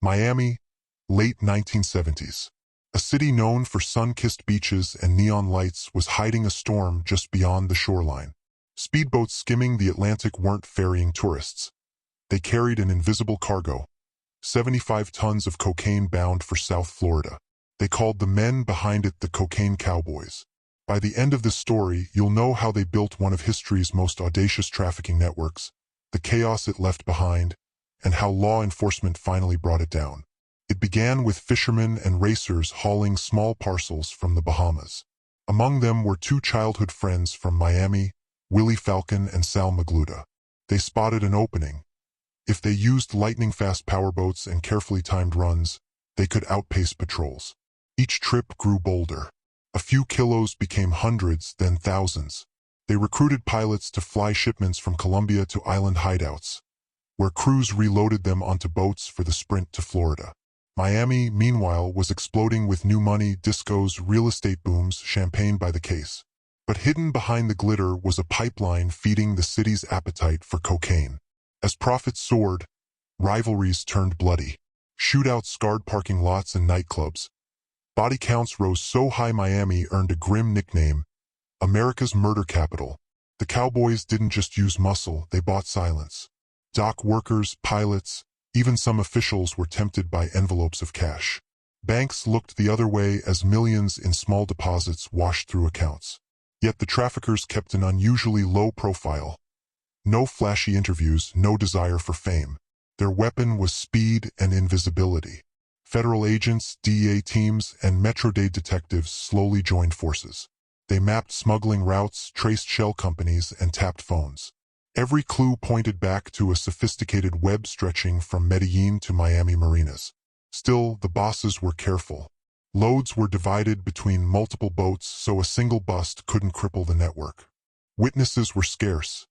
Miami, late 1970s. A city known for sun-kissed beaches and neon lights was hiding a storm just beyond the shoreline. Speedboats skimming the Atlantic weren't ferrying tourists. They carried an invisible cargo, 75 tons of cocaine bound for South Florida. They called the men behind it the Cocaine Cowboys. By the end of this story, you'll know how they built one of history's most audacious trafficking networks, the chaos it left behind, and how law enforcement finally brought it down. It began with fishermen and racers hauling small parcels from the Bahamas. Among them were two childhood friends from Miami, Willy Falcon and Sal Magluta. They spotted an opening. If they used lightning-fast powerboats and carefully timed runs, they could outpace patrols. Each trip grew bolder. A few kilos became hundreds, then thousands. They recruited pilots to fly shipments from Colombia to island hideouts, where crews reloaded them onto boats for the sprint to Florida. Miami, meanwhile, was exploding with new money, discos, real estate booms, champagne by the case. But hidden behind the glitter was a pipeline feeding the city's appetite for cocaine. As profits soared, rivalries turned bloody. Shootouts scarred parking lots and nightclubs. Body counts rose so high Miami earned a grim nickname, America's murder capital. The Cowboys didn't just use muscle, they bought silence. Dock workers, pilots, even some officials were tempted by envelopes of cash. Banks looked the other way as millions in small deposits washed through accounts. Yet the traffickers kept an unusually low profile. No flashy interviews, no desire for fame. Their weapon was speed and invisibility. Federal agents, DEA teams, and Metro-Dade detectives slowly joined forces. They mapped smuggling routes, traced shell companies, and tapped phones. Every clue pointed back to a sophisticated web stretching from Medellin to Miami marinas. Still, the bosses were careful. Loads were divided between multiple boats so a single bust couldn't cripple the network. Witnesses were scarce.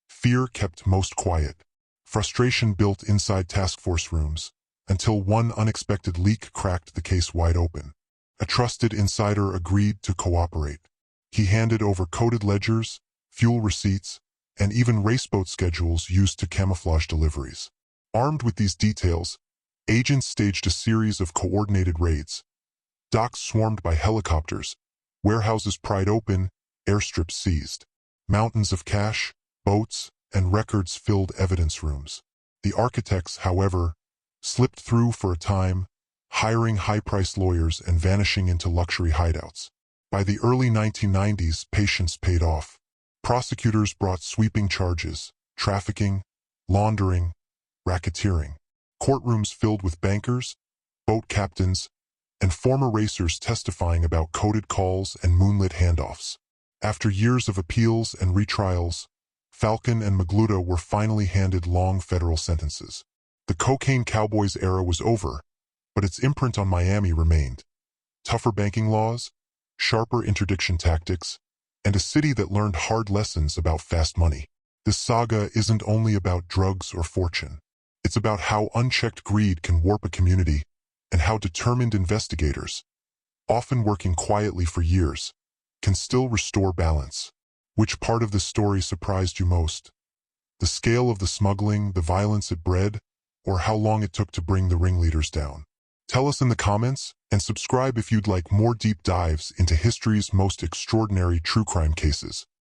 Fear kept most quiet. Frustration built inside task force rooms, until one unexpected leak cracked the case wide open. A trusted insider agreed to cooperate. He handed over coded ledgers, fuel receipts, and even raceboat schedules used to camouflage deliveries. Armed with these details, agents staged a series of coordinated raids. Docks swarmed by helicopters, warehouses pried open, airstrips seized. Mountains of cash, boats, and records filled evidence rooms. The architects, however, slipped through for a time, hiring high-priced lawyers and vanishing into luxury hideouts. By the early 1990s, patience paid off. Prosecutors brought sweeping charges: trafficking, laundering, racketeering. Courtrooms filled with bankers, boat captains, and former racers testifying about coded calls and moonlit handoffs. After years of appeals and retrials, Falcon and Magluta were finally handed long federal sentences. The Cocaine Cowboys era was over, but its imprint on Miami remained. Tougher banking laws, sharper interdiction tactics, and a city that learned hard lessons about fast money. This saga isn't only about drugs or fortune. It's about how unchecked greed can warp a community, and how determined investigators, often working quietly for years, can still restore balance. Which part of the story surprised you most? The scale of the smuggling, the violence it bred, or how long it took to bring the ringleaders down? Tell us in the comments, and subscribe if you'd like more deep dives into history's most extraordinary true crime cases.